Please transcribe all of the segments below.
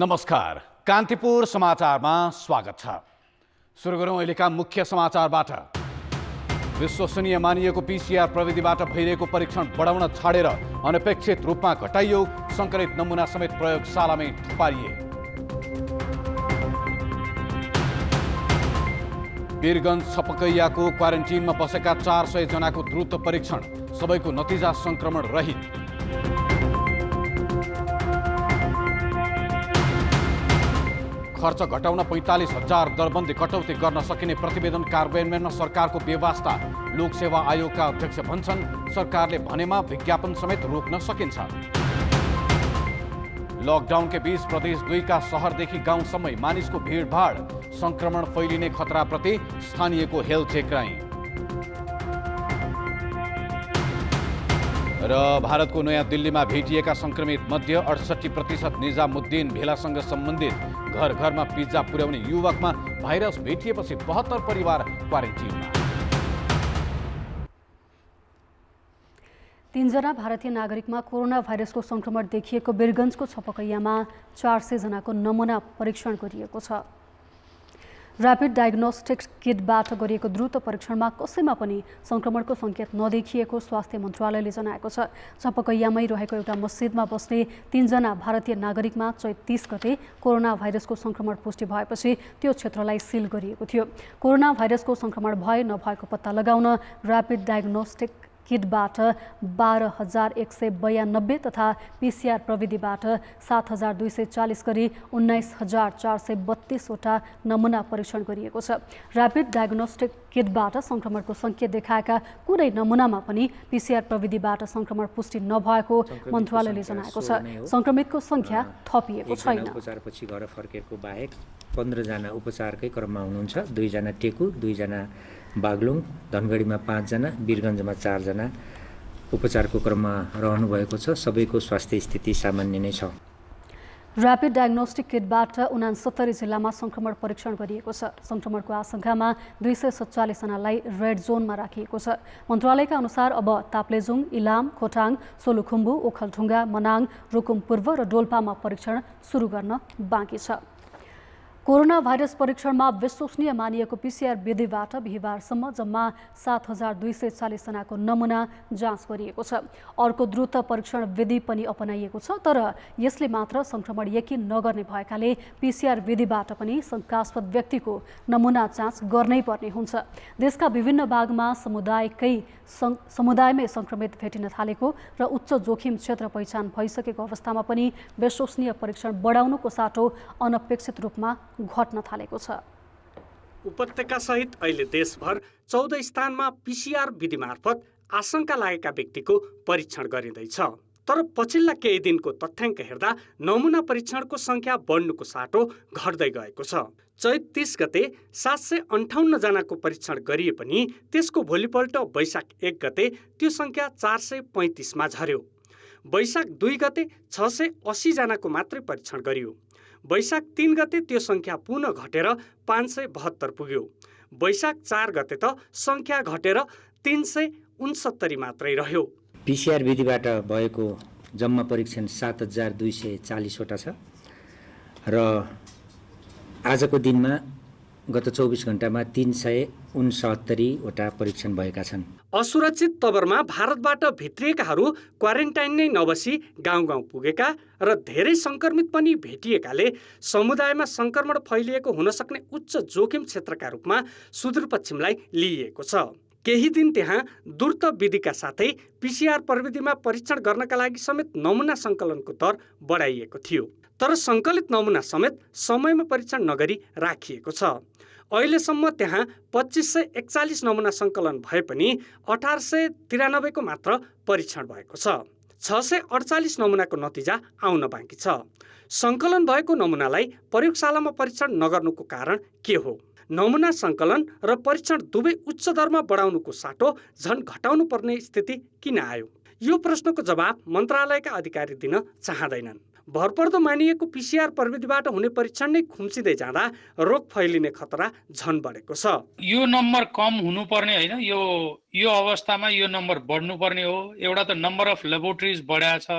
नमस्कार, कान्तिपुर समाचारमा स्वागत छ। सुरु गरौँ अहिलेका मुख्य समाचारबाट। विश्वसनीय मानिएको पीसीआर प्रविधिबाट भइरहेको परीक्षण बढाउन छाडेर अनपेक्षित रूपमा घटाइयो, संकलित नमुना समेत प्रयोगशालामै थुपारिए। वीरगञ्ज छपकैयाको क्वारेन्टिनमा बसेका 400 जनाको द्रुत परीक्षण, सबैको नतिजा संक्रमण रहित। खर्च घटाउन 45,000 दरबन्दी कटौती गर्न सकिने प्रतिवेदन कार्यान्वयनमा सरकारको बेवास्ता। लोकसेवा आयोगका अध्यक्ष भन्छन् सरकारले भनेमा विज्ञापन समेत रोक्न सकिन्छ। लकडाउनकै बीच प्रदेश 2 का शहरदेखि गाउँसम्मै मानिसको भिडभाड, संक्रमण फैलिने खतराप्रति स्थानीयको हेलचेक्राइ। र भारतको नयाँ दिल्लीमा भेटिएका संक्रमित मध्ये 68% निजामुद्दिन भेलासँग सम्बन्धित। घर घरमा पिज्जा पुर्याउने युवकमा भाइरस भेटिएपछि 72 परिवार क्वारेन्टिनमा। 3 जना भारतीय नागरिकमा कोरोना भाइरसको संक्रमण देखिएको वीरगञ्जको छपकैयामा 400 जनाको नमुना परीक्षण गरिएको छ। ऱ्यापिड डायग्नोस्टिक किटबाट गरिएको द्रुत परीक्षणमा कसैमा पनि संक्रमणको सङ्केत नदेखिएको स्वास्थ्य मन्त्रालयले जनाएको छ। छपकैयामै रहेको एउटा मस्जिदमा बस्ने 3 जना भारतीय नागरिकमा चैत 30 गते कोरोना भाइरसको संक्रमण पुष्टि भएपछि त्यो क्षेत्रलाई सिल गरिएको थियो। कोरोना भाइरसको संक्रमण भए नभएको पत्ता लगाउन ऱ्यापिड डायग्नोस्टिक किटबाट 12,192 तथा पीसीआर प्रविधिबाट 7,240 गरी 19,432 वटा नमुना परीक्षण गरिएको छ। ऱ्यापिड डायग्नोस्टिक किटबाट संक्रमणको सङ्केत देखाएका कुनै नमुनामा पनि पीसीआर प्रविधिबाट संक्रमण पुष्टि नभएको मन्त्रालयले जनाएको छ। संक्रमितको सङ्ख्या थपिएको छैन। उपचारपछि घर फर्केको बाहेक 15 जना उपचारकै क्रममा हुनुहुन्छ। 2 जना टेकु, 2 जना बागलुङ, धनगढीमा 5 जना, वीरगञ्जमा 4 जना उपचारको क्रममा रहनु भएको छ। सबैको स्वास्थ्य स्थिति सामान्य नै छ। ऱ्यापिड डायग्नोस्टिक किटबाट 69 जिल्लामा संक्रमण परीक्षण गरिएको छ। संक्रमणको आशंकामा 247 जनालाई रेड जोनमा राखिएको छ। मन्त्रालयका अनुसार अब ताप्लेजुङ, इलाम, खोटाङ, सोलुखुम्बु, ओखलढुङ्गा, मनाङ, रुकुम पूर्व र डोल्पामा परीक्षण सुरु गर्न बाँकी छ। कोरोना भाइरस परीक्षणमा विश्वसनीय मानिएको पीसीआर विधिबाट बिहिबारसम्म जम्मा 7,240 जनाको नमुना जाँच गरिएको छ। अर्को द्रुत परीक्षण विधि पनि अपनाइएको छ, तर यसले मात्र संक्रमण यकिन नगर्ने भएकाले पीसीआर विधिबाट पनि शङ्कास्पद व्यक्तिको नमुना जाँच गर्नै पर्ने हुन्छ। देशका विभिन्न भागमा समुदायमै संक्रमित भेटिन थालेको र उच्च जोखिम क्षेत्र पहिचान भइसकेको अवस्थामा पनि विश्वसनीय परीक्षण बढाउनुको साटो अनपेक्षित रूपमा घट्न थालेको छ। उपत्यका सहित अहिले देशभर 14 स्थानमा पीसीआर विधि मार्फत आशंका लागेका व्यक्तिको परीक्षण गरिँदैछ। तर पछिल्ला केही दिनको तथ्याङ्क हेर्दा नमुना परीक्षणको संख्या बढ्नुको साटो घट्दै गएको छ। चैत 30 गते 758 जनाको परीक्षण गरिए पनि त्यसको भोलिपल्ट वैशाख 1 गते त्यो संख्या 435 मा झर्यो। वैशाख 2 गते 680 जनाको मात्रै परीक्षण गरियो। वैशाख 3 गते त्यो संख्या पुनः घटेर 572 पुग्यो। वैशाख 4 गते त संख्या घटेर 369 मात्रै रह्यो। पीसीआर विधिबाट भएको जम्मा परीक्षण 7,240 वटा छ र आजको दिनमा गत 24 घण्टामा 369 वटा परीक्षण भएका छन्। असुरक्षित तवरमा भारतबाट भित्रिएकाहरू क्वारेन्टाइन नै नबसी गाउँ गाउँ पुगेका र धेरै संक्रमित पनि भेटिएकाले समुदायमा संक्रमण फैलिएको हुन सक्ने उच्च जोखिम क्षेत्रका रूपमा सुदूरपश्चिमलाई लिइएको छ। केही दिन त्यहाँ द्रुत विधिका साथै पीसीआर प्रविधिमा परीक्षण गर्नका लागि समेत नमुना सङ्कलनको दर बढाइएको थियो। तर सङ्कलित नमुना समेत समयमा परीक्षण नगरी राखिएको छ। अहिलेसम्म त्यहाँ 2541 नमुना सङ्कलन भए पनि 1893 को मात्र परीक्षण भएको छ। 648 नमुनाको नतिजा आउन बाँकी छ। सङ्कलन भएको नमुनालाई प्रयोगशालामा परीक्षण नगर्नुको कारण के हो? नमुना सङ्कलन र परीक्षण दुवै उच्च दरमा बढाउनुको साटो झन् घटाउनु पर्ने स्थिति किन आयो? यो प्रश्नको जवाब मन्त्रालयका अधिकारी दिन चाहँदैनन्। भरपर्दो मानिएको पीसीआर प्रविधिबाट हुने परीक्षण नै खुम्चिँदै जाँदा रोग फैलिने खतरा झन् बढेको छ। यो नम्बर कम हुनुपर्ने होइन, यो अवस्थामा यो नम्बर बढ्नुपर्ने हो। एउटा त नम्बर अफ ल्याबोरेटरिज बढाएको छ,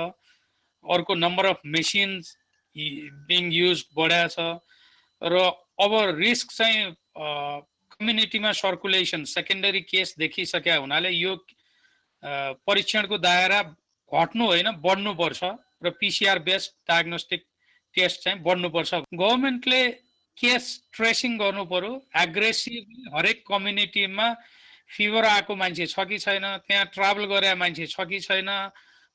अर्को number of machines being use बढाएको छ र अब रिस्क चाहिँ कम्युनिटीमा सर्कुलेसन सेकेन्डरी केस देखिसकेका हुनाले यो परीक्षणको दायरा घट्नु होइन बढ्नुपर्छ र पिसिआर बेस्ड डायग्नोस्टिक टेस्ट चाहिँ बढ्नुपर्छ। गभर्मेन्टले केस ट्रेसिङ गर्नु पर्यो एग्रेसिभ हरेक कम्युनिटीमा फिभर आएको मान्छे छ कि छैन, त्यहाँ ट्राभल गरेर मान्छे छ कि छैन,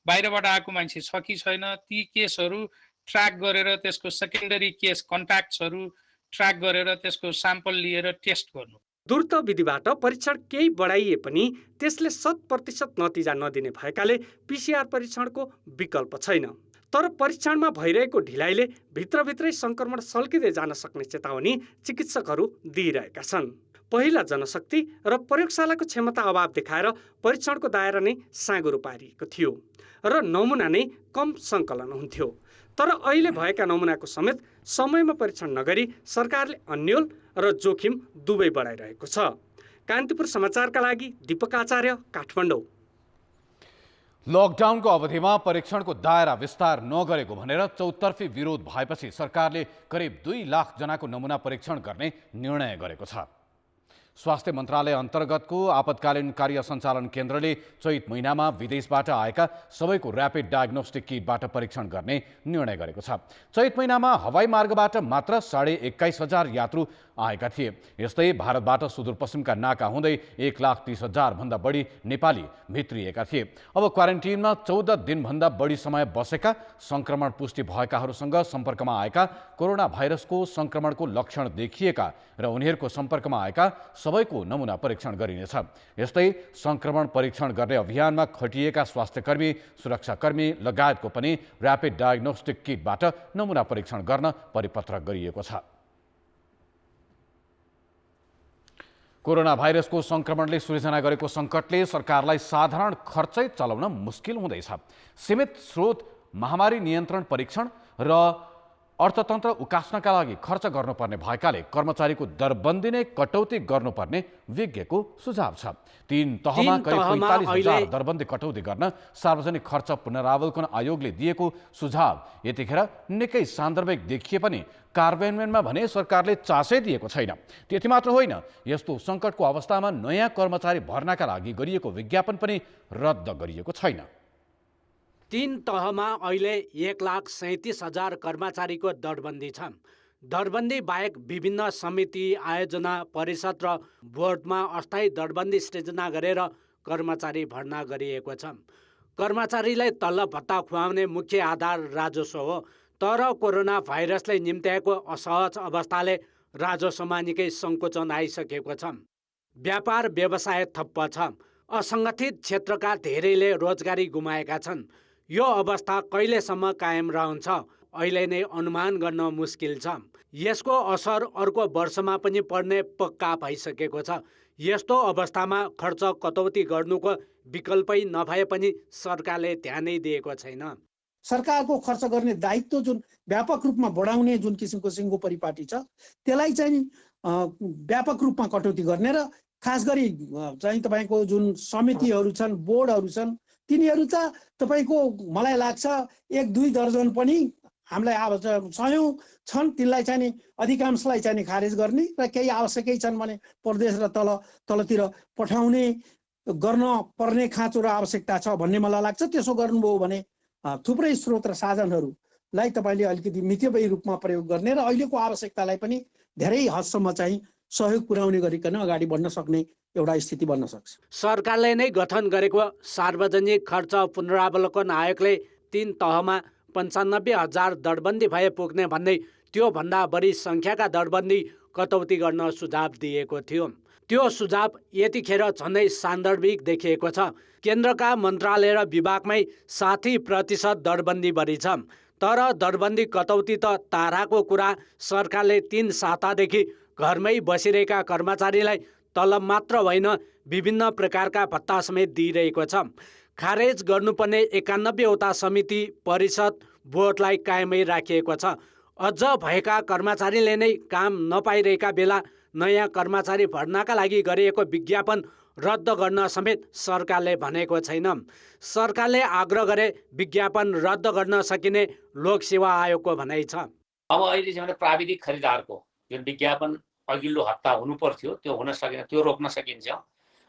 बाहिरबाट आएको मान्छे छ कि छैन, ती केसहरू ट्र्याक गरेर त्यसको सेकेन्डरी केस कन्ट्याक्ट्सहरू ट्र्याक गरेर त्यसको स्याम्पल लिएर टेस्ट गर्नु। द्रुत विधिबाट परीक्षण केही बढाइए पनि त्यसले 100% नतिजा नदिने भएकाले पिसिआर परीक्षणको विकल्प छैन। तर परीक्षणमा भइरहेको ढिलाइले भित्रभित्रै संक्रमण सल्किँदै जान सक्ने चेतावनी चिकित्सकहरू दिइरहेका छन्। पहिला जनशक्ति र प्रयोगशालाको क्षमता अभाव देखाएर परीक्षणको दायरा नै साँगुरो पारिएको थियो र नमुना नै कम सङ्कलन हुन्थ्यो। तर अहिले भएका नमुनाको समेत समयमा परीक्षण नगरी सरकारले अन्यल र जोखिम दुवै बढाइरहेको छ। कान्तिपुर समाचारका लागि दीपक आचार्य, काठमाडौँ। लकडाउनको अवधिमा परीक्षणको दायरा विस्तार नगरेको भनेर चौतर्फी विरोध भएपछि सरकारले करिब 2 लाख जनाको नमुना परीक्षण गर्ने निर्णय गरेको छ। स्वास्थ्य मन्त्रालय अन्तर्गतको आपतकालीन कार्य सञ्चालन केन्द्रले चैत महिनामा विदेशबाट आएका सबैको र्यापिड डायग्नोस्टिक किटबाट परीक्षण गर्ने निर्णय गरेको छ। चैत महिनामा हवाई मार्गबाट मात्र 21,500 यात्रु आएका थिए। यस्तै भारतबाट सुदूरपश्चिमका नाका हुँदै 1,30,000 भन्दा बढी नेपाली भित्रिएका थिए। अब क्वारेन्टिनमा 14 दिनभन्दा बढी समय बसेका, संक्रमण पुष्टि भएकाहरूसँग सम्पर्कमा आएका, कोरोना भाइरसको संक्रमणको लक्षण देखिएका र उनीहरूको सम्पर्कमा आएका सबैको नमुना परीक्षण गरिनेछ। यस्तै संक्रमण परीक्षण गर्ने अभियानमा खटिएका स्वास्थ्यकर्मी, सुरक्षाकर्मी लगायतको पनि र्यापिड डायग्नोस्टिक किटबाट नमुना परीक्षण गर्न परिपत्र गरिएको छ। कोरोना भाइरसको संक्रमणले सृजना गरेको सङ्कटले सरकारलाई साधारण खर्चै चलाउन मुस्किल हुँदैछ। सीमित स्रोत, महामारी नियन्त्रण परीक्षण र अर्थतन्त्र उकास्नका लागि खर्च गर्नुपर्ने भएकाले कर्मचारीको दरबन्दी नै कटौती गर्नुपर्ने विज्ञको सुझाव छ। 3 तहमा करिब 45,000 दरबन्दी कटौती गर्न सार्वजनिक खर्च पुनरावलोकन आयोगले दिएको सुझाव यतिखेर निकै सान्दर्भिक देखिए पनि कार्यान्वयनमा भने सरकारले चासै दिएको छैन। त्यति मात्र होइन, यस्तो सङ्कटको अवस्थामा नयाँ कर्मचारी भर्नाका लागि गरिएको विज्ञापन पनि रद्द गरिएको छैन। 3 तहमा अहिले 1,37,000 कर्मचारीको दरबन्दी छ। दरबन्दी बाहेक विभिन्न समिति, आयोजना परिषद र बोर्डमा अस्थायी दरबन्दी सृजना गरेर कर्मचारी भर्ना गरिएको छ। कर्मचारीलाई तलब भत्ता खुवाउने मुख्य आधार राजस्व हो, तर कोरोना भाइरसले निम्त्याएको असहज अवस्थाले राजस्वमा निकै सङ्कुचन आइसकेको छ। व्यापार व्यवसाय ठप्प छ। असङ्गठित क्षेत्रका धेरैले रोजगारी गुमाएका छन्। यो अवस्था कहिलेसम्म कायम रहन्छ अहिले नै अनुमान गर्न मुस्किल छ। यसको असर अर्को वर्षमा पनि पर्ने पक्का भइसकेको छ। यस्तो अवस्थामा खर्च कटौती गर्नुको विकल्पै नभए पनि सरकारले ध्यानै दिएको छैन। सरकारको खर्च गर्ने दायित्व जुन व्यापक रूपमा बढाउने जुन किसिमको सिङ्गो परिपाटी छ, त्यसलाई चाहिँ व्यापक रूपमा कटौती गर्ने र खास गरी चाहिँ तपाईँको जुन समितिहरू छन्, बोर्डहरू छन्, तिनीहरू त तपाईँको मलाई लाग्छ 1-2 दर्जन पनि हामीलाई आवश्यक सयौं छन्, तिनलाई चाहिँ नि अधिकांशलाई चाहिँ खारेज गर्ने र केही आवश्यकै छन् भने प्रदेश र तलतिर पठाउने गर्न पर्ने खाँचो र आवश्यकता छ भन्ने मलाई लाग्छ। त्यसो गर्नुभयो भने थुप्रै स्रोत र साधनहरूलाई तपाईँले अलिकति मितव्ययी रूपमा प्रयोग गर्ने र अहिलेको आवश्यकतालाई पनि धेरै हदसम्म चाहिँ सहयोग पुर्याउने गरिकन अगाडि बढ्न सक्ने एउटा स्थिति बन्न सक्छ। सरकारले नै गठन गरेको सार्वजनिक खर्च पुनरावलोकन आयोगले 3 तहमा 95,000 दरबन्दी भए पुग्ने भन्दै त्योभन्दा बढी सङ्ख्याका दरबन्दी कटौती गर्न सुझाव दिएको थियो। त्यो सुझाव यतिखेर झन्डै सान्दर्भिक देखिएको छ। केन्द्रका मन्त्रालय र विभागमै 60% दरबन्दी बढी छ। तर दरबन्दी कटौती त टाढाको कुरा, सरकारले 3 सातादेखि घरमै बसिरहेका कर्मचारीलाई तलब मात्र होइन विभिन्न प्रकारका भत्ता समेत दिइरहेको छ। खारेज गर्नुपर्ने 91वटा समिति, परिषद, बोर्डलाई कायमै राखिएको छ। अझ भएका कर्मचारीले नै काम नपाइरहेका बेला नयाँ कर्मचारी भर्नाका लागि गरिएको विज्ञापन रद्द गर्न समेत सरकारले भनेको छैन। सरकारले आग्रह गरे विज्ञापन रद्द गर्न सकिने लोकसेवा आयोगको भनाइ छ। अब अहिले चाहिँ प्राविधिक खरिदारको जुन विज्ञापन अघिल्लो हप्ता हुनु पर्थ्यो त्यो हुन सकेन, त्यो रोक्न सकिन्छ।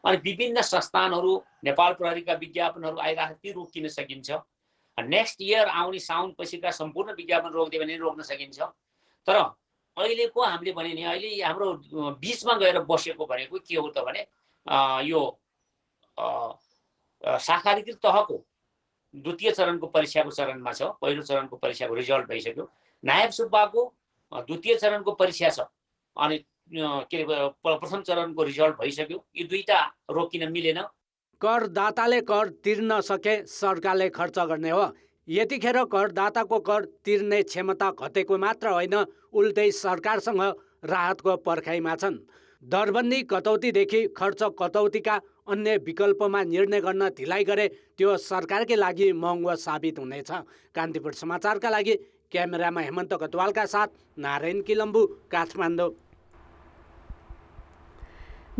अनि विभिन्न संस्थानहरू नेपाल प्रहरीका विज्ञापनहरू आइरहेको ती रोकिन सकिन्छ। नेक्स्ट इयर आउने साउन पछिका सम्पूर्ण विज्ञापन रोकिदियो भने रोक्न सकिन्छ। तर अहिलेको हामीले भने नि अहिले हाम्रो बिचमा गएर बसेको भनेको के हो त भने यो शाखाधिकृत तहको द्वितीय चरणको परीक्षाको चरणमा छ। पहिलो चरणको परीक्षाको रिजल्ट भइसक्यो। नायब सुब्बाको द्वितीय चरणको परीक्षा छ अनि के प्रथम चरणको रिजल्ट भइसक्यो। यी दुईटा रोकिन मिलेन। करदाताले कर तिर्न सके सरकारले खर्च गर्ने हो। यतिखेर करदाताको कर तिर्ने क्षमता घटेको मात्र होइन, उल्टै सरकारसँग राहतको पर्खाइमा छन्। दरबन्दी कटौतीदेखि खर्च कटौतीका अन्य विकल्पमा निर्णय गर्न ढिलाइ गरे त्यो सरकारकै लागि महँगो साबित हुनेछ। कान्तिपुर समाचारका लागि क्यामेरामा हेमन्त कटवालका साथ नारायण किलम्बु, काठमाडौँ।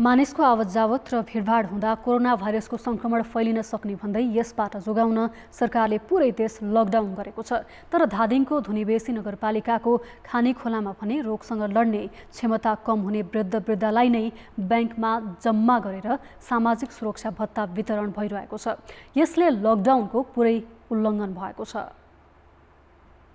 मानिसको आवत जावत र भिडभाड हुँदा कोरोना भाइरसको संक्रमण फैलिन सक्ने भन्दै यसबाट जोगाउन सरकारले पुरै देश लकडाउन गरेको छ। तर धादिङको धुनीबेसी नगरपालिकाको खानीखोलामा भने रोगसँग लड्ने क्षमता कम हुने वृद्धलाई नै ब्याङ्कमा जम्मा गरेर सामाजिक सुरक्षा भत्ता वितरण भइरहेको छ। यसले लकडाउनको पुरै उल्लङ्घन भएको छ।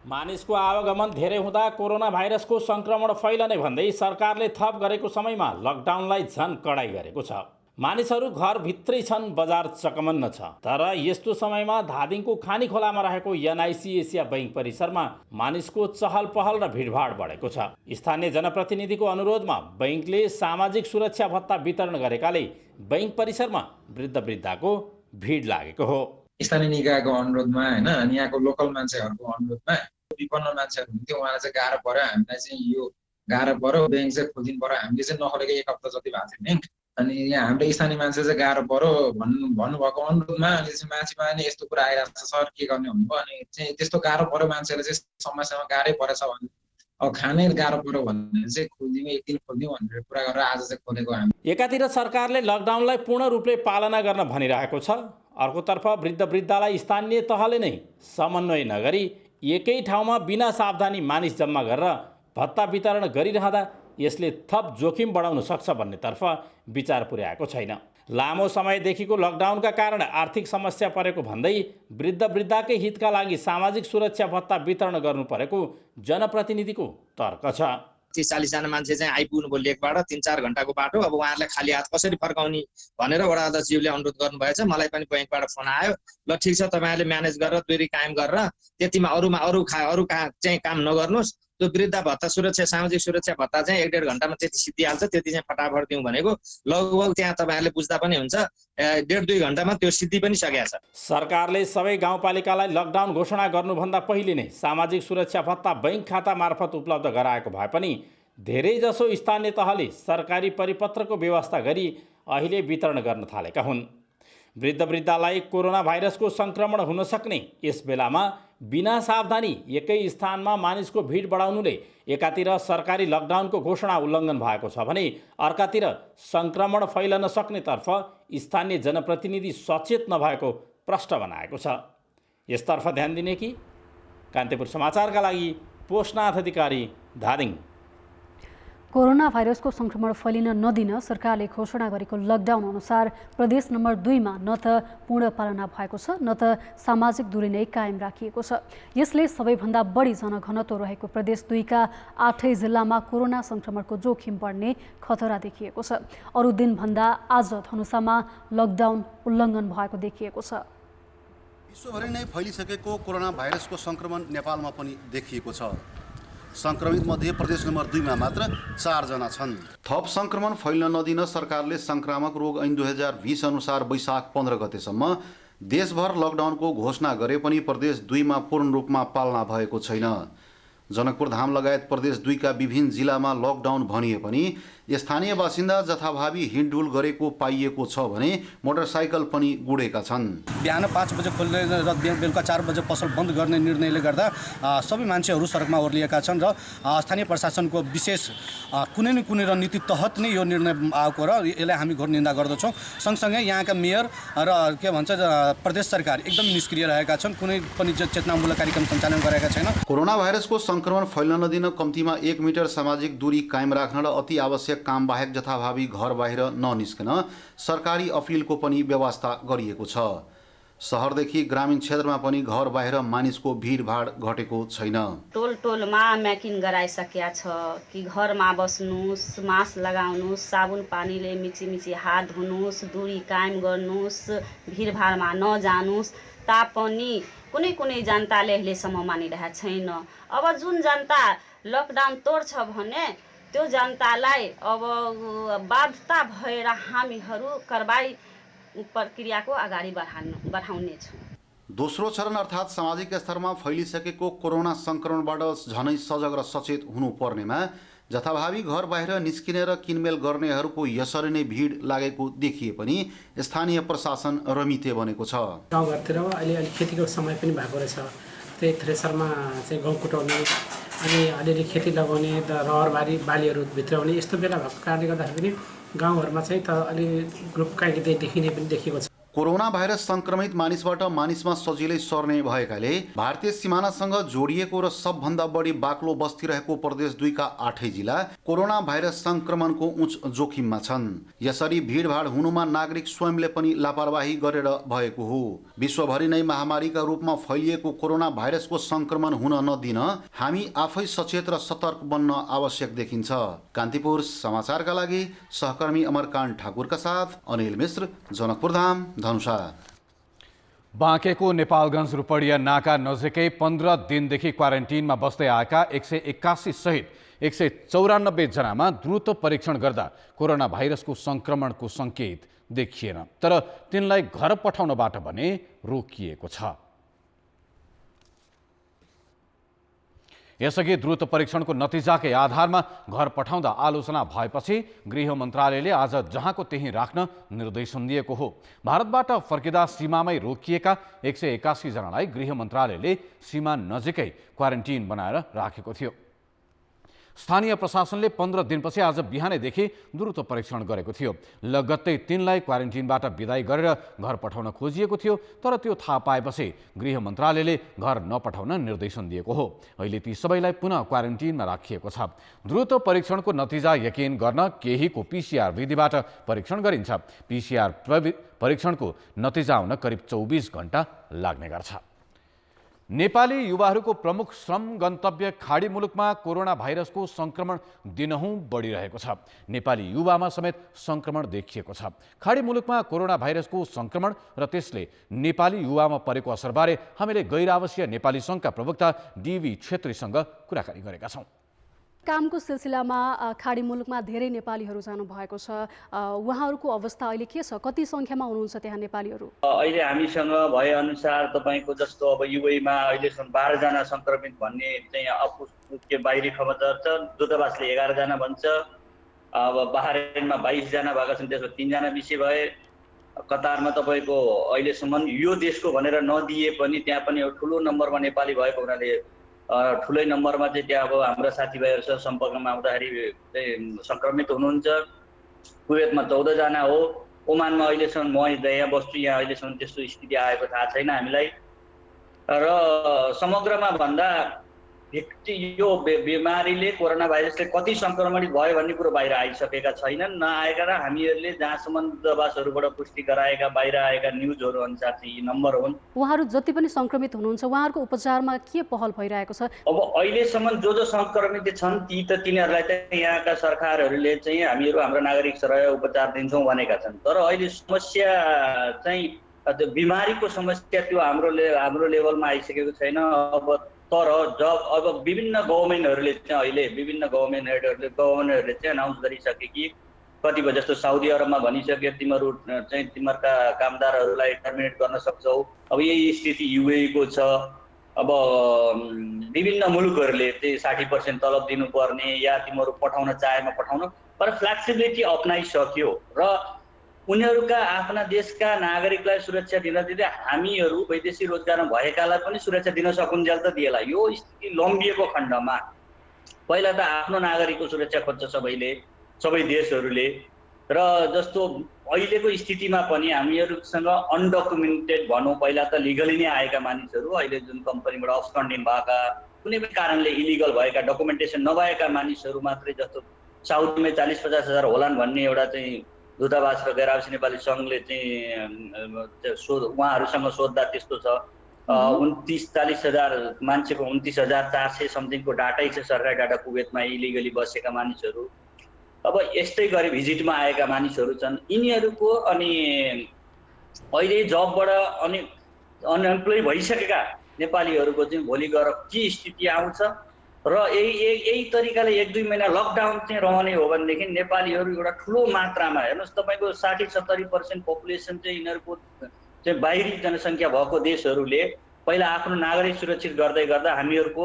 मानिसको आवागमन धेरै हुँदा कोरोना भाइरसको संक्रमण फैलने भन्दै सरकारले थप गरेको समयमा लकडाउनलाई झन कडाइ गरेको छ। मानिसहरू घरभित्रै छन्, बजार चकमन्न छ। तर यस्तो समयमा धादिङको खानीखोलामा रहेको एनआइसी एसिया बैंक परिसरमा मानिसको चहल पहल र भिडभाड बढेको छ। स्थानीय जनप्रतिनिधिको अनुरोधमा बैंकले सामाजिक सुरक्षा भत्ता वितरण गरेकाले बैंक परिसरमा वृद्धको भिड लागेको हो। स्थानीय निकायको अनुरोधमा हैन अनि यहाँको लोकल मान्छेहरूको अनुरोधमा विपन्न मान्छेहरू हुन्थ्यो, उहाँलाई चाहिँ गाह्रो पर्यो। हामीलाई चाहिँ यो गाह्रो पर्यो, ब्याङ्क चाहिँ खोलिदिनु पर्यो। हामीले चाहिँ नखोलेको 1 हप्ता जति भएको थियो ब्याङ्क। अनि यहाँ हाम्रो स्थानीय मान्छे चाहिँ गाह्रो पर्यो भन्नुभएको अनुरोधमा अनि चाहिँ मान्छेमा नि यस्तो कुरा आइरहेको छ, सर के गर्ने भन्नुभयो। अनि चाहिँ त्यस्तो गाह्रो पर्यो, मान्छेले चाहिँ समस्यामा गाह्रै परेछ भने अब खानै गाह्रो पर्यो भने चाहिँ खोलिदिउँ, एक दिन खोलिदिउँ भनेर कुरा गरेर आज चाहिँ खोलेको हामी। एकातिर सरकारले लकडाउनलाई पूर्ण रूपले पालना गर्न भनिरहेको छ, अर्कोतर्फ वृद्धलाई स्थानीय तहले नै समन्वय नगरी एकै ठाउँमा बिना सावधानी मानिस जम्मा गरेर भत्ता वितरण गरिरहँदा यसले थप जोखिम बढाउन सक्छ भन्नेतर्फ विचार पुर्याएको छैन। लामो समयदेखिको लकडाउनका कारण आर्थिक समस्या परेको भन्दै वृद्धकै हितका लागि सामाजिक सुरक्षा भत्ता वितरण गर्नु परेको जनप्रतिनिधिको तर्क छ। 30-40 जना मान्छे चाहिँ आइपुग्नु भयो लेकबाट, 3-4 घण्टाको बाटो। अब उहाँहरूलाई खाली हात कसरी फर्काउने भनेर वडा अध्यक्षज्यूले अनुरोध गर्नुभएछ। मलाई पनि बैंकबाट फोन आयो, ल ठिक छ तपाईँहरूले म्यानेज गरेर दूरी कायम गरेर त्यतिमा अरू चाहिँ काम नगर्नुहोस्। त्यो वृद्ध भत्ता सुरक्षा सामाजिक सुरक्षा भत्ता चाहिँ 1-1.5 घण्टामा त्यति सिद्धिहाल्छ, त्यति चाहिँ फटाफट दिउँ भनेको। लगभग त्यहाँ तपाईँहरूले बुझ्दा पनि हुन्छ 1.5-2 घण्टामा त्यो सिद्धि पनि सकेको छ। सरकारले सबै गाउँपालिकालाई लकडाउन घोषणा गर्नुभन्दा पहिले नै सामाजिक सुरक्षा भत्ता बैंक खाता मार्फत उपलब्ध गराएको भए पनि धेरैजसो स्थानीय तहले सरकारी परिपत्रको व्यवस्था गरी अहिले वितरण गर्न थालेका हुन्। वृद्धलाई कोरोना भाइरसको संक्रमण हुन सक्ने यस बेलामा बिना सावधानी एकै स्थानमा मानिसको भिड बढाउनुले एकातिर सरकारी लकडाउनको घोषणा उल्लङ्घन भएको छ भने अर्कातिर संक्रमण फैलन सक्नेतर्फ स्थानीय जनप्रतिनिधि सचेत नभएको प्रश्न बनाएको छ। यसतर्फ ध्यान दिने कि कान्तिपुर समाचारका लागि पोषनाथ अधिकारी, धादिङ। कोरोना भाइरसको संक्रमण फैलिन नदिन सरकारले घोषणा गरेको लकडाउन अनुसार प्रदेश नम्बर 2 मा न त पूर्ण पालना भएको छ न त सामाजिक दूरी नै कायम राखिएको छ। यसले सबैभन्दा बढी जनघनत्व रहेको प्रदेश 2 का 8 जिल्लामा कोरोना संक्रमणको जोखिम बढ्ने खतरा देखिएको छ। अरू दिनभन्दा आज धनुषामा लकडाउन उल्लङ्घन भएको देखिएको छ। विश्वभरि नै फैलिसकेको कोरोना भाइरसको संक्रमण नेपालमा पनि देखिएको छ। संक्रमित मध्ये प्रदेश नम्बर 2 मा मात्र 4 जना छन्। थप संक्रमण फैल्न नदिन सरकारले संक्रामक रोग ऐन 2020 अनुसार वैशाख 15 गतेसम्म देशभर लकडाउनको घोषणा गरे पनि प्रदेश 2 मा पूर्ण रूपमा पालना भएको छैन। जनकपुर धाम लगायत प्रदेश 2 का विभिन्न जिल्लामा लकडाउन भनिए पनि स्थानीय बासिन्दा जथाभावी हिँडडुल गरेको पाइएको छ भने मोटरसाइकल पनि गुडेका छन्। बिहान 5 बजे खोल्ने र बेलुका 4 बजे पसल बन्द गर्ने निर्णयले गर्दा सबै मान्छेहरू सडकमा ओर्लिएका छन् र स्थानीय प्रशासनको विशेष कुनै न कुनै रणनीति तहत नै यो निर्णय आएको र यसलाई हामी घोर निन्दा गर्दछौँ। सँगसँगै यहाँका मेयर र के भन्छ प्रदेश सरकार एकदम निष्क्रिय रहेका छन्, कुनै पनि चेतनामूलक कार्यक्रम सञ्चालन गरेका छैन। कोरोना भाइरसको संक्रमण फैलन नदिन कम्तीमा 1 मिटर सामाजिक दूरी कायम राख्न र अति आवश्यक काम बाहेक जथाभावी घर बाहिर ननिस्कन सरकारी अपिलको पनि व्यवस्था गरिएको छ। शहरदेखि ग्रामीण क्षेत्रमा पनि घर बाहिर मानिसको भिडभाड घटेको छैन। टोल टोलमा म्याकिङ गराइसकेका छ कि घरमा बस्नुस्, मास्क लगाउनुस्, साबुन पानीले मिची हात धुनुस्, दूरी कायम गर्नुस्, भिडभाडमा नजानुस्, तापनि कुनै जनताले अहिलेसम्म मानिरहेको छैन। अब जुन जनता लकडाउन तोड्छ भने त्यो जनतालाई अब बाध्यता भएर हामीहरू कारबाही प्रक्रियाको अगाडि बढाउने छौँ। दोस्रो चरण अर्थात् सामाजिक स्तरमा फैलिसकेको कोरोना संक्रमणबाट झनै सजग र सचेत हुनुपर्नेमा जथाभावी घर बाहिर निस्किने र किनमेल गर्नेहरूको यसरी नै भिड लागेको देखिए पनि स्थानीय प्रशासन रमिते बनेको छ। गाउँघरतिर अहिले खेतीको समय पनि भएको रहेछ, त्यही थ्रेसरमा चाहिँ गहुँ कुटाउने अनि अलिअलि खेती लगाउने रहर बालीहरू भित्राउने यस्तो बेला भएको कारणले गर्दाखेरि पनि गाउँघरमा चाहिँ त अलि ग्रुप काहीँ देखिने पनि देखिएको छ। कोरोना भाइरस संक्रमित मानिसबाट मानिसमा सजिलै सर्ने भएकाले भारतीय सिमानासँग जोडिएको र सबभन्दा बढी बाक्लो बस्ती रहेको प्रदेश 2 का 8 जिल्ला कोरोना भाइरस संक्रमणको उच्च जोखिममा छन्। यसरी भिडभाड हुनुमा नागरिक स्वयंले पनि लापरवाही गरेर भएको हो। विश्वभरि नै महामारीका रूपमा फैलिएको कोरोना भाइरसको संक्रमण हुन नदिन हामी आफै सचेत र सतर्क बन्न आवश्यक देखिन्छ। कान्तिपुर समाचारका लागि सहकर्मी अमरकान्त ठाकुरका साथ अनिल मिश्र, जनकपुर धाम, धनुषा। बाँकेको नेपालगञ्ज रूपडिया नाका नजिकै 15 दिनदेखि क्वारेन्टिनमा बस्दै आएका 181 सहित 194 जनामा द्रुत परीक्षण गर्दा कोरोना भाइरसको संक्रमणको संकेत देखिएन, तर तिनलाई घर पठाउनबाट भने रोकिएको छ। यसअघि द्रुत परीक्षणको नतिजाकै आधारमा घर पठाउँदा आलोचना भएपछि गृह मन्त्रालयले आज जहाँको त्यहीँ राख्न निर्देशन दिएको हो। भारतबाट फर्किँदा सीमामै रोकिएका 181 जनालाई गृह मन्त्रालयले सीमा नजिकै क्वारेन्टिन बनाएर राखेको थियो। स्थानीय प्रशासनले 15 दिनपछि आज बिहानैदेखि द्रुत परीक्षण गरेको थियो। लगत्तै तिनलाई क्वारेन्टिनबाट बिदाई गरेर घर पठाउन खोजिएको थियो, तर त्यो थाहा पाएपछि गृह मन्त्रालयले घर नपठाउन निर्देशन दिएको हो। अहिले ती सबैलाई पुनः क्वारेन्टिनमा राखिएको छ। द्रुत परीक्षणको नतिजा यकिन गर्न केहीको PCR विधिबाट परीक्षण गरिन्छ। PCR परीक्षणको नतिजा आउन करिब 24 घण्टा लाग्ने गर्छ। नेपाली युवाहरूको प्रमुख श्रम गन्तव्य खाडी मुलुकमा कोरोना भाइरसको संक्रमण दिनहुँ बढिरहेको छ। नेपाली युवामा समेत संक्रमण देखिएको छ। खाडी मुलुकमा कोरोना भाइरसको संक्रमण र त्यसले नेपाली युवामा परेको असरबारे हामीले गैर-आवासीय नेपाली सङ्घका प्रवक्ता DV छेत्रीसँग कुराकानी गरेका छौँ। कामको सिलसिलामा खाडी मुलुकमा धेरै नेपालीहरू जानुभएको छ। उहाँहरूको अवस्था अहिले के छ? कति सङ्ख्यामा हुनुहुन्छ त्यहाँ नेपालीहरू? अहिले हामीसँग भएअनुसार तपाईँको जस्तो अब युएमा अहिलेसम्म 12 जना सङ्क्रमित भन्ने चाहिँ के बाहिरी खबर छ। दूतावासले 11 जना भन्छ। अब बहरेनमा 22 जना भएका छन्, त्यसमा 3 जना विषय भए। कतारमा तपाईँको अहिलेसम्म यो देशको भनेर नदिए पनि त्यहाँ पनि एउटा ठुलो नम्बरमा नेपाली भएको हुनाले ठुलै नम्बरमा चाहिँ त्यहाँ अब हाम्रा साथीभाइहरूसँग सम्पर्कमा आउँदाखेरि चाहिँ सङ्क्रमित हुनुहुन्छ। कुवेतमा 14 जना हो। ओमानमा अहिलेसम्म म यहाँ बस्छु, यहाँ अहिलेसम्म त्यस्तो स्थिति आएको थाहा छैन हामीलाई। र समग्रमा भन्दा यो बिमारीले कोरोना भाइरसले कति सङ्क्रमित भयो भन्ने कुरो बाहिर आइसकेका छैनन्। नआएका र हामीहरूले जहाँसम्म दूतावासहरूबाट पुष्टि गराएका बाहिर आएका न्युजहरू अनुसार चाहिँ यी नम्बर हुन्। उहाँहरू जति पनि सङ्क्रमित हुनुहुन्छ उहाँहरूको उपचारमा के पहल भइरहेको छ? अब अहिलेसम्म जो सङ्क्रमित छन् तिनीहरूलाई चाहिँ यहाँका सरकारहरूले चाहिँ हामीहरू हाम्रो नागरिक सरह उपचार दिन्छौँ भनेका छन्। तर अहिले समस्या चाहिँ बिमारीको समस्या त्यो हाम्रो लेभलमा आइसकेको छैन। तर अब विभिन्न गभर्मेन्टहरूले चाहिँ अहिले विभिन्न गभर्मेन्टहरूले चाहिँ अनाउन्स गरिसके कि कतिपय जस्तो साउदी अरबमा भनिसक्यो तिमीहरू चाहिँ तिमीहरूका कामदारहरूलाई टर्मिनेट गर्न सक्छौ। अब यही स्थिति युएको छ। अब विभिन्न मुलुकहरूले चाहिँ 60% तलब दिनुपर्ने या तिमीहरू पठाउन चाहेमा पठाउन, तर फ्लेक्सिबिलिटी अप्नाइसक्यो र उनीहरूका आफ्ना देशका नागरिकलाई सुरक्षा दिन दिँदै हामीहरू वैदेशिक रोजगारमा भएकालाई पनि सुरक्षा दिन सकुन्जेल त दिएला। यो स्थिति लम्बिएको खण्डमा पहिला त आफ्नो नागरिकको सुरक्षा खोज्छ सबै देशहरूले, र जस्तो अहिलेको स्थितिमा पनि हामीहरूसँग अनडकुमेन्टेड भनौँ, पहिला त लिगली नै आएका मानिसहरू, अहिले जुन कम्पनीबाट अब्सकन्डिङ भएका, कुनै पनि कारणले इलिगल भएका, डकुमेन्टेसन नभएका मानिसहरू मात्रै, जस्तो साउथमै 40-50 हजार होलान् भन्ने एउटा चाहिँ दूतावास र गैर आवासीय नेपाली सङ्घले चाहिँ उहाँहरूसँग सोद्धा त्यस्तो छ। 29-40 हजार मान्छेको 29,400 समथिङको डाटै छ, सरकारी डाटा कुवेतमा इलिगली बसेका मानिसहरू। अब यस्तै गरी भिजिटमा आएका मानिसहरू छन्, यिनीहरूको अनि अहिले जबबाट अनि अनएम्प्लोइ भइसकेका नेपालीहरूको चाहिँ भोलि गएर के स्थिति आउँछ र यही तरिकाले 1-2 महिना लकडाउन चाहिँ रहने हो भनेदेखि नेपालीहरू एउटा ठुलो मात्रामा, हेर्नुहोस् तपाईँको 60-70% पपुलेसन चाहिँ यिनीहरूको चाहिँ बाहिरी जनसङ्ख्या भएको देशहरूले पहिला आफ्नो नागरिक सुरक्षित गर्दै गर्दा हामीहरूको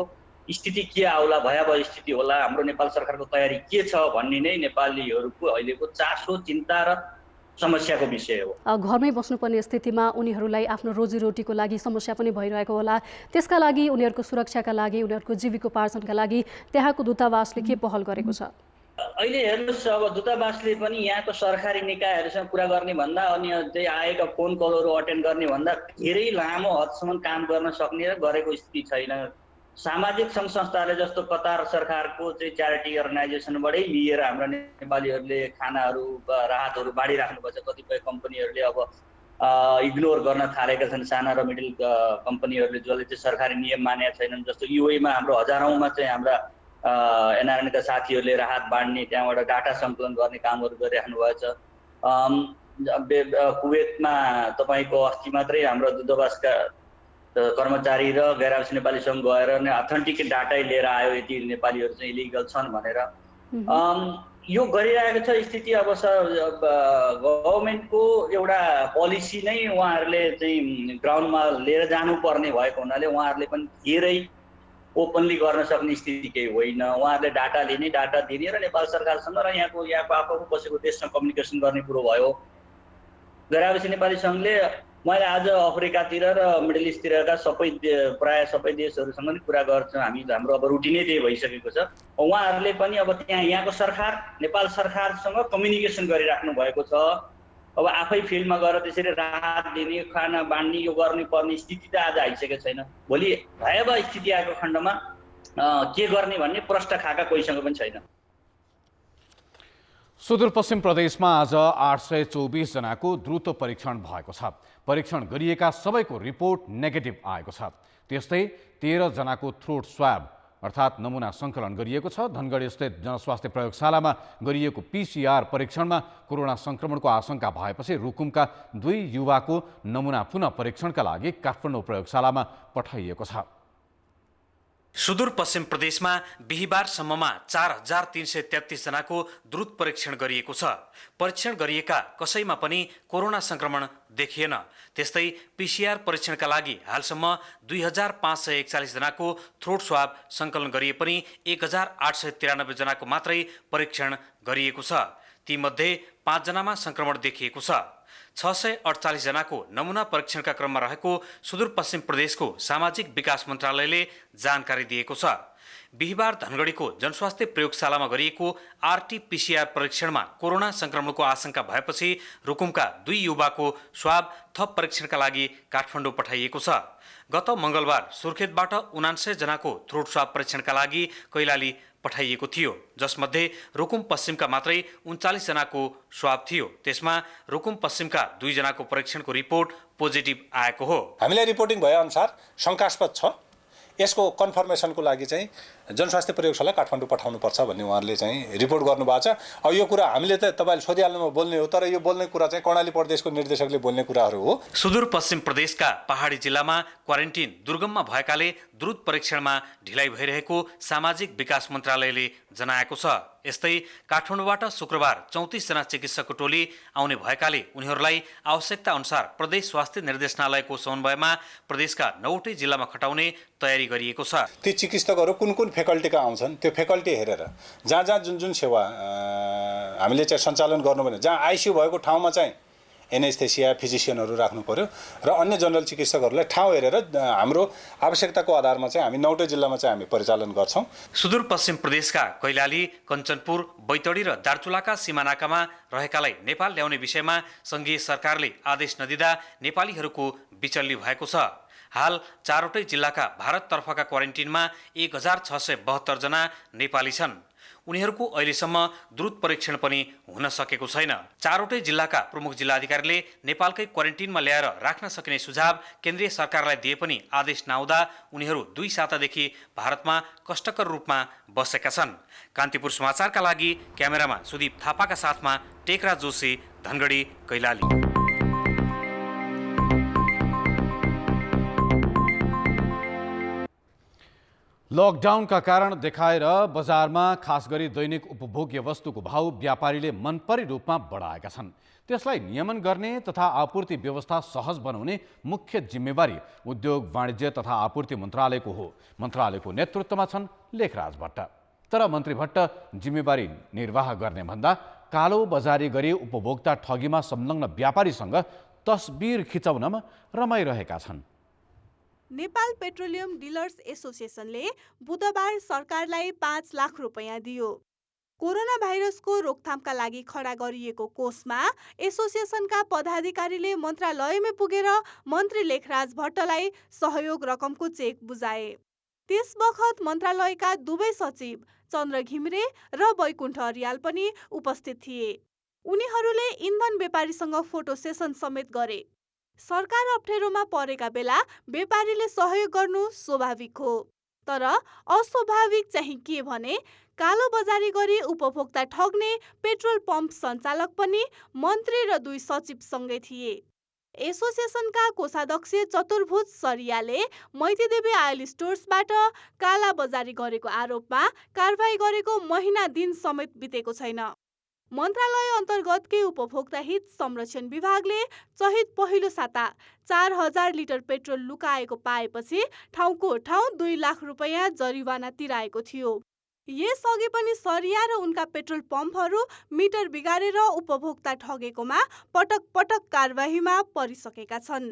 स्थिति के आउला, भयावह स्थिति होला, हाम्रो नेपाल सरकारको तयारी के छ भन्ने नै नेपालीहरूको अहिलेको चासो, चिन्ता र समस्याको विषय हो। घरमै बस्नुपर्ने स्थितिमा उनीहरूलाई आफ्नो रोजीरोटीको लागि समस्या पनि भइरहेको होला। त्यसका लागि उनीहरूको सुरक्षाका लागि, उनीहरूको जीविकोपार्जनका लागि त्यहाँको दूतावासले के पहल गरेको छ? अहिले हेर्नुहोस्, अब दूतावासले पनि यहाँको सरकारी निकायहरूसँग कुरा गर्ने भन्दा अनि चाहिँ आएका फोन कलहरू अटेन्ड गर्ने भन्दा धेरै लामो हदसम्म काम गर्न सक्ने र गरेको स्थिति छैन। सामाजिक सङ्घ संस्थाले जस्तो कतार सरकारको चाहिँ च्यारिटी अर्गनाइजेसनबाटै लिएर हाम्रा नेपालीहरूले खानाहरू राहतहरू बाँडिराख्नु पर्छ। कतिपय कम्पनीहरूले अब इग्नोर गर्न थालेका छन्, साना र मिडल कम्पनीहरूले जसले चाहिँ सरकारी नियम मानेका छैनन्। जस्तो युएमा हाम्रो हजारौँमा चाहिँ हाम्रा एनआरएनका साथीहरूले राहत बाँड्ने, त्यहाँबाट डाटा सङ्कलन गर्ने कामहरू गरिराख्नु भएछ। कुवेतमा तपाईँको अस्ति मात्रै हाम्रो दूतावासका कर्मचारी र गैर आवासीय नेपाली सङ्घ गएर नै अथेन्टिक डाटै लिएर आयो, यति नेपालीहरू चाहिँ इलिगल छन् भनेर। यो गरिरहेको छ स्थिति। अब गभर्मेन्टको एउटा पोलिसी नै उहाँहरूले चाहिँ ग्राउन्डमा लिएर जानुपर्ने भएको हुनाले उहाँहरूले पनि धेरै ओपनली गर्न सक्ने स्थिति केही होइन। उहाँहरूले डाटा लिने, डाटा दिने र नेपाल सरकारसँग र यहाँको आफू बसेको देशसँग कम्युनिकेसन गर्ने कुरो भयो। गैर आवासीय नेपाली सङ्घले मैले आज अफ्रिकातिर र मिडल इस्टतिरका प्राय सबै देशहरूसँग पनि कुरा गर्छौँ हामी, हाम्रो अब रुटिनै त्यही भइसकेको छ। उहाँहरूले पनि अब यहाँको सरकार, नेपाल सरकारसँग कम्युनिकेसन गरिराख्नु भएको छ। अब आफै फिल्डमा गएर त्यसरी राहत दिने, खाना बाँड्ने, यो गर्नु पर्ने स्थिति त आज आइसकेको छैन। भोलि भयावह स्थिति आएको खण्डमा के गर्ने भन्ने प्रश्न खाएका कोहीसँग पनि छैन। सुदूरपश्चिम प्रदेशमा आज 824 जनाको द्रुत परीक्षण भएको छ। परीक्षण गरिएका सबैको रिपोर्ट नेगेटिभ आएको छ। त्यस्तै 13 जनाको थ्रोट स्वाब अर्थात् नमुना सङ्कलन गरिएको छ। धनगढी स्थित जनस्वास्थ्य प्रयोगशालामा गरिएको PCR परीक्षणमा कोरोना सङ्क्रमणको आशंका भएपछि रुकुमका 2 युवाको नमुना पुनः परीक्षणका लागि काठमाडौँ प्रयोगशालामा पठाइएको छ। सुदूरपश्चिम प्रदेशमा बिहिबारसम्ममा 4333 जनाको द्रुत परीक्षण गरिएको छ। परीक्षण गरिएका कसैमा पनि कोरोना संक्रमण देखिएन। त्यस्तै PCR परीक्षणका लागि हालसम्म 2541 जनाको थ्रोट स्वाब सङ्कलन गरिए पनि 1893 जनाको मात्रै परीक्षण गरिएको छ। तीमध्ये 5 जनामा संक्रमण देखिएको छ। 648 जनाको नमुना परीक्षणका क्रममा रहेको सुदूरपश्चिम प्रदेशको सामाजिक विकास मन्त्रालयले जानकारी दिएको छ। बिहिबार धनगढीको जनस्वास्थ्य प्रयोगशालामा गरिएको RT-PCR परीक्षणमा कोरोना संक्रमणको आशंका भएपछि रुकुमका 2 युवाको स्वाब थप परीक्षणका लागि काठमाडौँ पठाइएको छ। गत मङ्गलबार सुर्खेतबाट 79 जनाको थ्रोट स्वाब परीक्षणका लागि कैलाली पठाइएको थियो, जसमध्ये रुकुम पश्चिमका मात्रै 39 जनाको स्वाब थियो। त्यसमा रुकुम पश्चिमका 2 जनाको परीक्षणको रिपोर्ट पोजिटिभ आएको हो। हामीलाई रिपोर्टिङ भए अनुसार शङ्कास्पद छ। यसको कन्फर्मेसनको लागि चाहिँ जनस्वास्थ्य प्रयोगशाला काठमाडौँ पठाउनुपर्छ भन्ने उहाँहरूले चाहिँ रिपोर्ट गर्नुभएको छ। अब यो कुरा हामीले त तपाईँले सोधिहाल्नुमा बोल्ने हो, तर यो बोल्ने कुरा चाहिँ कर्णाली प्रदेशको निर्देशकले बोल्ने कुराहरू हो। सुदूरपश्चिम प्रदेशका पहाडी जिल्लामा क्वारेन्टिन दुर्गममा भएकाले द्रुत परीक्षणमा ढिलाइ भइरहेको सामाजिक विकास मन्त्रालयले जनाएको छ। यस्तै काठमाडौँबाट शुक्रबार 34 जना चिकित्सकको टोली आउने भएकाले उनीहरूलाई आवश्यकता अनुसार प्रदेश स्वास्थ्य निर्देशनालयको समन्वयमा प्रदेशका 9वटै जिल्लामा खटाउने तयारी गरिएको छ। ती चिकित्सकहरू कुन कुन फ्याकल्टीका आउँछन् त्यो फ्याकल्टी हेरेर जहाँ जहाँ जुन जुन सेवा हामीले चाहिँ सञ्चालन गर्नु भने जहाँ आइसियु भएको ठाउँमा चाहिँ एनेस्थेसिया फिजिसियनहरू राख्नु पर्यो र अन्य जनरल चिकित्सकहरूलाई ठाउँ हेरेर हाम्रो आवश्यकताको आधारमा चाहिँ हामी 9वटै जिल्लामा चाहिँ हामी परिचालन गर्छौँ। सुदूरपश्चिम प्रदेशका कैलाली, कञ्चनपुर, बैतडी र दार्चुलाका सीमानाकामा रहेकालाई नेपाल ल्याउने विषयमा सङ्घीय सरकारले आदेश नदिँदा नेपालीहरूको बिचल्ली भएको छ। हाल 4वटै जिल्लाका भारततर्फका क्वारेन्टिनमा 1672 जना नेपाली छन्। उनीहरूको अहिलेसम्म द्रुत परीक्षण पनि हुन सकेको छैन। 4वटै जिल्लाका प्रमुख जिल्लाधिकारीले नेपालकै क्वारेन्टिनमा ल्याएर राख्न सकिने सुझाव केन्द्रीय सरकारलाई दिए पनि आदेश नआउँदा उनीहरू 2 सातादेखि भारतमा कष्टकर रूपमा बसेका छन्। कान्तिपुर समाचारका लागि क्यामेरामा सुदीप थापाका साथमा टेकराज जोशी, धनगढी, कैलाली। लकडाउनका कारण देखाएर बजारमा खास गरी दैनिक उपभोग्य वस्तुको भाउ व्यापारीले मनपरी रूपमा बढाएका छन्। त्यसलाई नियमन गर्ने तथा आपूर्ति व्यवस्था सहज बनाउने मुख्य जिम्मेवारी उद्योग, वाणिज्य तथा आपूर्ति मन्त्रालयको हो। मन्त्रालयको नेतृत्वमा छन् लेखराज भट्ट। तर मन्त्री भट्ट जिम्मेवारी निर्वाह गर्ने भन्दा कालो बजारी गरी उपभोक्ता ठगीमा संलग्न व्यापारीसँग तस्बिर खिचाउनमा रमाइरहेका छन्। नेपाल पेट्रोलियम डिलर्स एसोसिएसनले बुधबार सरकारलाई 5 लाख रुपैयाँ दियो। कोरोना भाइरसको रोकथामका लागि खडा गरिएको कोषमा एसोसिएसनका पदाधिकारीले मन्त्रालयमै पुगेर मन्त्री लेखराज भट्टलाई सहयोग रकमको चेक बुझाए। त्यसबखत मन्त्रालयका दुवै सचिव चन्द्र घिमिरे र वैकुण्ठ अर्याल पनि उपस्थित थिए। उनीहरूले इन्धन व्यापारीसँग फोटो सेसन समेत गरे। सरकार अप्ठ्यारोमा परेका बेला व्यापारीले सहयोग गर्नु स्वाभाविक हो, तर अस्वाभाविक चाहिँ के भने कालो बजारी गरी उपभोक्ता ठग्ने पेट्रोल पम्प सञ्चालक पनि मन्त्री र 2 सचिव सँगै थिए। एसोसिएसनका कोषाध्यक्ष चतुर्भुज सरियाले मैतीदेवी आयल स्टोर्सबाट काला बजारी गरेको आरोपमा कारबाही गरेको महिना दिन समेत बितेको छैन। मन्त्रालय अन्तर्गतकै उपभोक्ता हित संरक्षण विभागले चहित पहिलो साता 4000 लिटर पेट्रोल लुकाएको पाएपछि ठाउँको ठाउँ 2 लाख रुपैयाँ जरिवाना तिराएको थियो। यसअघि पनि सरिया र उनका पेट्रोल पम्पहरू मिटर बिगारेर उपभोक्ता ठगेकोमा पटक पटक कारबाहीमा परिसकेका छन्।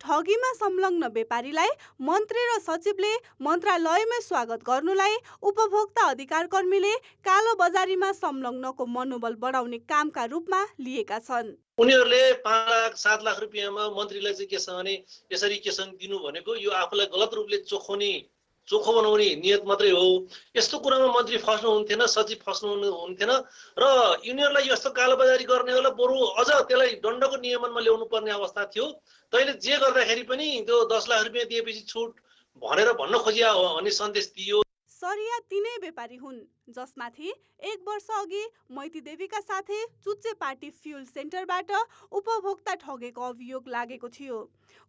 ठगीमा संलग्न व्यापारीलाई मन्त्री र सचिवले मन्त्रालयमै स्वागत गर्नुलाई उपभोक्ता अधिकार कर्मीले कालो बजारीमा संलग्नको मनोबल बढाउने कामका रूपमा लिएका छन्। उनीहरूले 5 लाख 7 लाख रुपियाँमा मन्त्रीलाई चाहिँ के छ भने यसरी केसँग दिनु भनेको यो आफूलाई गलत रूपले चोखो बनाउने नियत मात्रै हो। यस्तो कुरामा मन्त्री फस्नु हुन्थेन, सचिव फस्नु हुन्थेन र यिनीहरूलाई यस्तो कालोबजारी गर्नेहरूलाई बरु अझ त्यसलाई दण्डको नियमनमा ल्याउनु पर्ने अवस्था थियो। तैँले जे गर्दाखेरि पनि त्यो 10 लाख रुपियाँ दिएपछि छुट भनेर भन्न खोजिया हो भन्ने सन्देश दियो। सरिया तिनै व्यापारी हुन् जसमाथि 1 वर्ष अघि मैतीदेवीका साथै चुच्चे पार्टी फ्युल सेन्टरबाट उपभोक्ता ठगेको अभियोग लागेको थियो।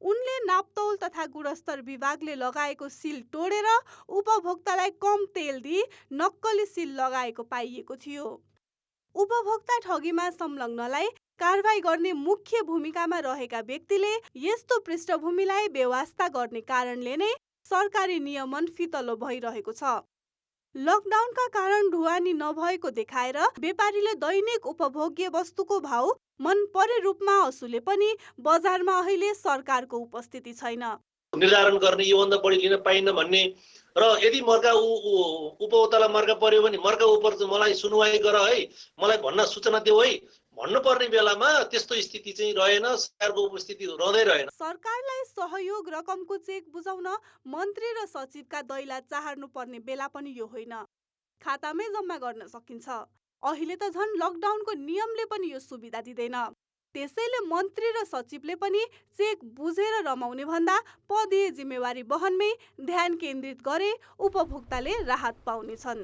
उनले नापतौल तथा गुणस्तर विभागले लगाएको सिल तोडेर उपभोक्तालाई कम तेल दिई नक्कली सिल लगाएको पाइएको थियो। उपभोक्ता ठगीमा संलग्नलाई कारबाही गर्ने मुख्य भूमिकामा रहेका व्यक्तिले यस्तो पृष्ठभूमिलाई बेवास्ता गर्ने कारणले नै सरकारी नियमन फितलो भइरहेको छ। लकडाउनका कारण ढुवानी नभएको देखाएर व्यापारीले दैनिक उपभोग्य वस्तुको भाउ मन परे रूपमा असुले पनि बजारमा अहिले सरकारको उपस्थिति छैन। निर्धारण गर्ने योभन्दा बढी लिन पाइन्न भन्ने र यदि मर्का उपभोक्तालाई मर्का पर्यो भने मर्का उपर मलाई सुनवाई गर है, मलाई भन्न सूचना देऊ है भन्नुपर्ने बेलामा त्यस्तो स्थिति चाहिँ रहेन, सरकारको उपस्थिति रहँदै रहेन। सरकारलाई सहयोग रकमको चेक बुझाउन मन्त्री र सचिवका दैला चाहर्नु पर्ने बेला पनि यो होइन। खातामै जम्मा गर्न सकिन्छ। अहिले त झन् लकडाउनको नियमले पनि यो सुविधा दिँदैन। त्यसैले मन्त्री र सचिवले पनि चेक बुझेर रमाउने भन्दा पदीय जिम्मेवारी वहनमै ध्यान केन्द्रित गरे उपभोक्ताले राहत पाउनेछन्।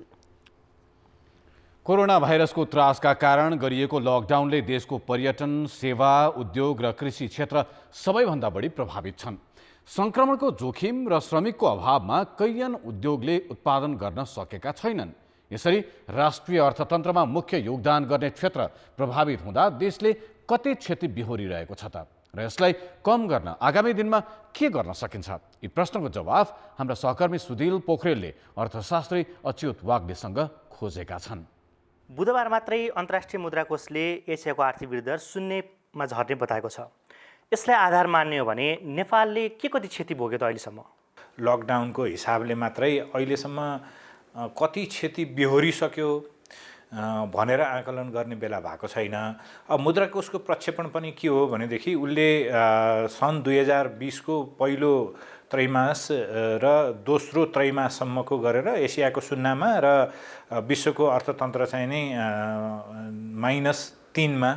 कोरोना भाइरसको त्रासका कारण गरिएको लकडाउनले देशको पर्यटन, सेवा, उद्योग र कृषि क्षेत्र सबैभन्दा बढी प्रभावित छन्। संक्रमणको जोखिम र श्रमिकको अभावमा कैयन उद्योगले उत्पादन गर्न सकेका छैनन्। यसरी राष्ट्रिय अर्थतन्त्रमा मुख्य योगदान गर्ने क्षेत्र प्रभावित हुँदा देशले कति क्षति बिहोरिरहेको छ त र यसलाई कम गर्न आगामी दिनमा के गर्न सकिन्छ? यी प्रश्नको जवाफ हाम्रा सहकर्मी सुधिल पोखरेलले अर्थशास्त्री अच्युत वाग्देसँग खोजेका छन्। बुधबार मात्रै अन्तर्राष्ट्रिय मुद्रा कोषले एसियाको आर्थिक वृद्धि दर शून्यमा झर्ने बताएको छ। यसलाई आधार मान्ने हो भने नेपालले के कति क्षति भोग्यो त अहिलेसम्म? लकडाउनको हिसाबले मात्रै अहिलेसम्म कति क्षति बिहोरिसक्यो भनेर आकलन गर्ने बेला भएको छैन। अब मुद्रा कोषको प्रक्षेपण पनि के हो भनेदेखि उसले सन् 2020को पहिलो त्रैमास र दोस्रो त्रैमाससम्मको गरेर एसियाको सुन्नामा र विश्वको अर्थतन्त्र चाहिँ नि -3मा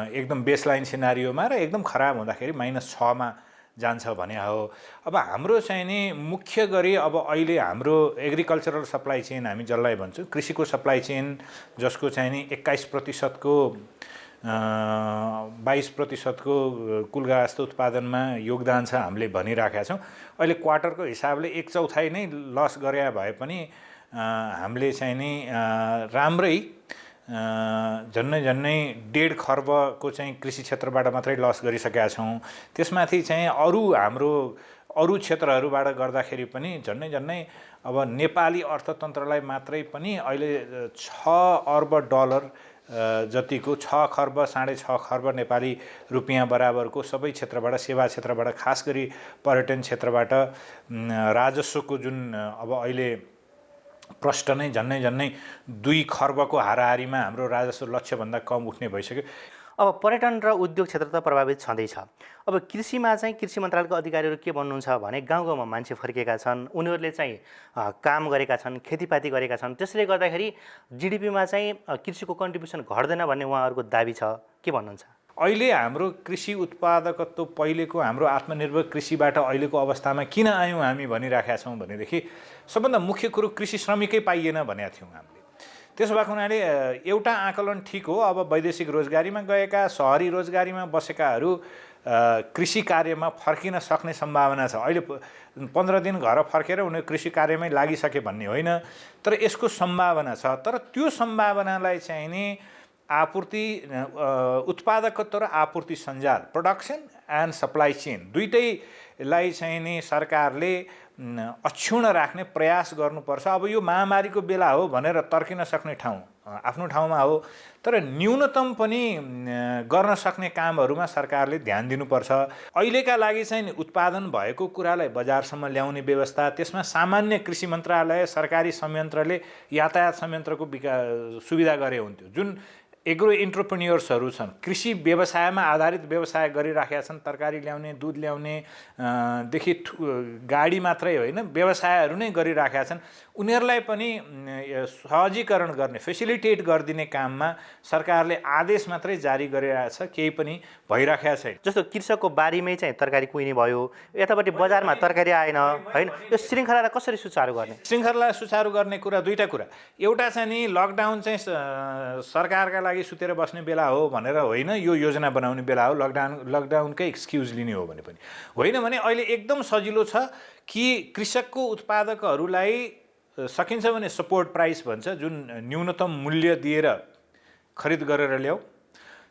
एकदम बेसलाइन सिनारियोमा र एकदम खराब हुँदाखेरि -6मा जान्छ भने हो। अब हाम्रो चाहिँ नि मुख्य गरी अब अहिले हाम्रो एग्रिकल्चरल सप्लाई चेन हामी जसलाई भन्छौँ, कृषिको सप्लाई चेन जसको चाहिँ नि 21% को 22% को कुल गाँसको उत्पादनमा योगदान छ हामीले भनिराखेका छौँ। अहिले क्वार्टरको हिसाबले 1/4 नै लस गरे भए पनि हामीले चाहिँ नि राम्रै झन्नै 1.5 खर्बको चाहिँ कृषि क्षेत्रबाट मात्रै लस गरिसकेका छौँ। त्यसमाथि चाहिँ अरू क्षेत्रहरूबाट गर्दाखेरि पनि झन्नै अब नेपाली अर्थतन्त्रलाई मात्रै पनि अहिले $6 अर्ब जतिको 6 खर्ब 6.5 खर्ब नेपाली रुपियाँ बराबरको सबै क्षेत्रबाट, सेवा क्षेत्रबाट, खास गरी पर्यटन क्षेत्रबाट राजस्वको जुन अब अहिले प्रष्ट नै झन्नै 2 खर्बको हाराहारीमा हाम्रो राजस्व लक्ष्यभन्दा कम उठ्ने भइसक्यो। अब पर्यटन र उद्योग क्षेत्र त प्रभावित छँदैछ। अब कृषिमा चाहिँ कृषि मन्त्रालयको अधिकारीहरू के भन्नुहुन्छ भने गाउँ गाउँमा मान्छे फर्केका छन्, उनीहरूले चाहिँ काम गरेका छन्, खेतीपाती गरेका छन्, त्यसले गर्दाखेरि जिडिपीमा चाहिँ कृषिको कन्ट्रिब्युसन घट्दैन भन्ने उहाँहरूको दाबी छ। के भन्नुहुन्छ? अहिले हाम्रो कृषि उत्पादकत्व पहिलेको हाम्रो आत्मनिर्भर कृषिबाट अहिलेको अवस्थामा किन आयौँ हामी भनिराखेका छौँ भनेदेखि सबभन्दा मुख्य कुरो कृषि श्रमिकै पाइएन भनेका थियौँ हामीले। त्यसो भएको हुनाले एउटा आकलन ठिक हो, अब वैदेशिक रोजगारीमा गएका, शहरी रोजगारीमा बसेकाहरू कृषि कार्यमा फर्किन सक्ने सम्भावना छ। अहिले 15 दिन घर फर्केर उनीहरू कृषि कार्यमै लागिसके भन्ने होइन, तर यसको सम्भावना छ। तर त्यो सम्भावनालाई चाहिँ नि आपूर्ति उत्पादकत्व र आपूर्ति सञ्जाल, प्रोडक्सन एन्ड सप्लाई चेन दुईटैलाई चाहिँ नि सरकारले अक्षुण्ण राख्ने प्रयास गर्नुपर्छ। अब यो महामारीको बेला हो भनेर तर्किन सक्ने ठाउँ आफ्नो ठाउँमा हो, तर न्यूनतम पनि गर्न सक्ने कामहरूमा सरकारले ध्यान दिनुपर्छ। अहिलेका लागि चाहिँ उत्पादन भएको कुरालाई बजारसम्म ल्याउने व्यवस्था, त्यसमा सामान्य कृषि मन्त्रालय, सरकारी संयन्त्रले यातायात संयन्त्रको सुविधा गरे हुन्थ्यो। जुन एग्रो इन्टरप्रेन्योर्सहरू छन्, कृषि व्यवसायमा आधारित व्यवसाय गरिराखेका छन्, तरकारी ल्याउने, दुध ल्याउने देखि गाडी मात्रै होइन व्यवसायहरू नै गरिराखेका छन्, उनीहरूलाई पनि सहजीकरण गर्ने, फेसिलिटेट गरिदिने काममा सरकारले आदेश मात्रै जारी गरिरहेछ, केही पनि भइराखेका छैन। जस्तो कृषकको बारीमै चाहिँ तरकारी कुहिने भयो, यतापट्टि बजारमा तरकारी आएन होइन, यो श्रृङ्खलालाई कसरी सुचारू गर्ने? श्रृङ्खलालाई सुचारू गर्ने कुरा दुईटा कुरा। एउटा चाहिँ नि लकडाउन चाहिँ सरकारका लागि सुतेर बस्ने बेला हो भनेर होइन, यो योजना बनाउने बेला हो, लकडाउनकै एक्सक्युज लिने हो भने पनि होइन। भने अहिले एकदम सजिलो छ कि कृषकको उत्पादकहरूलाई सकिन्छ भने सपोर्ट प्राइस भन्छ, जुन न्यूनतम मूल्य दिएर खरिद गरेर ल्याऊ।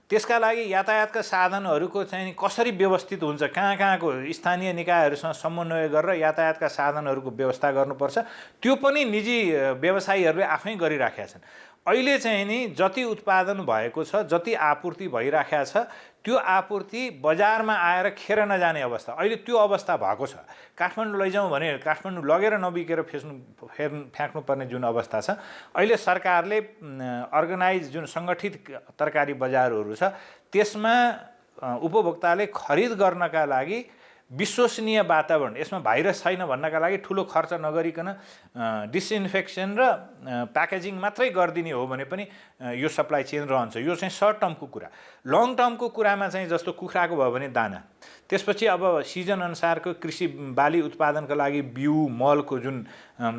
त्यसका लागि यातायातका साधनहरूको चाहिँ कसरी व्यवस्थित हुन्छ, कहाँको स्थानीय निकायहरूसँग समन्वय गरेर यातायातका साधनहरूको व्यवस्था गर्नुपर्छ। त्यो पनि निजी व्यवसायीहरूले आफै गरिराखेका छन्। अहिले चाहिँ नि जति उत्पादन भएको छ, जति आपूर्ति भइराखेको छ, त्यो आपूर्ति बजारमा आएर खेर नजाने अवस्था, अहिले त्यो अवस्था भएको छ। काठमाडौँ लैजाउँ भने काठमाडौँ लगेर नबिकेर फ्याँक्नुपर्ने जुन अवस्था छ, अहिले सरकारले अर्गनाइज जुन सङ्गठित तरकारी बजारहरू छ त्यसमा उपभोक्ताले खरिद गर्नका लागि विश्वसनीय वातावरण, यसमा भाइरस छैन भन्नका लागि ठुलो खर्च नगरिकन डिसइन्फेक्सन र प्याकेजिङ मात्रै गरिदिने हो भने पनि यो सप्लाई चेन रहन्छ। यो चाहिँ सर्ट टर्मको कुरा। लङ टर्मको कुरामा चाहिँ जस्तो कुखुराको भयो भने दाना, त्यसपछि अब सिजन अनुसारको कृषि बाली उत्पादनका लागि बिउ मलको जुन